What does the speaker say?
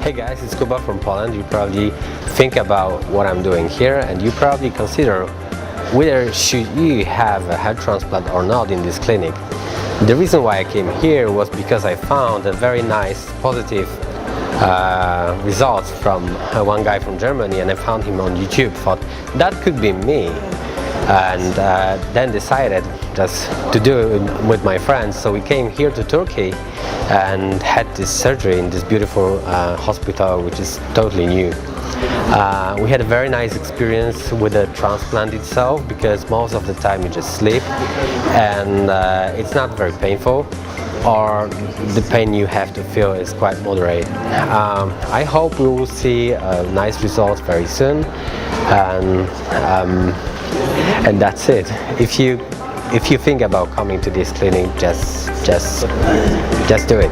Hey guys, it's Kuba from Poland. You probably think about what I'm doing here and you probably consider whether should you have a hair transplant or not in this clinic. The reason why I came here was because I found a very nice positive results from one guy from Germany, and I found him on YouTube. Thought that could be me, and then decided just to do it with my friends. So we came here to Turkey and had this surgery in this beautiful hospital, which is totally new. We had a very nice experience with the transplant itself, because most of the time you just sleep and it's not very painful, or the pain you have to feel is quite moderate. I hope we will see nice results very soon, and that's it. If you think about coming to this clinic, just do it.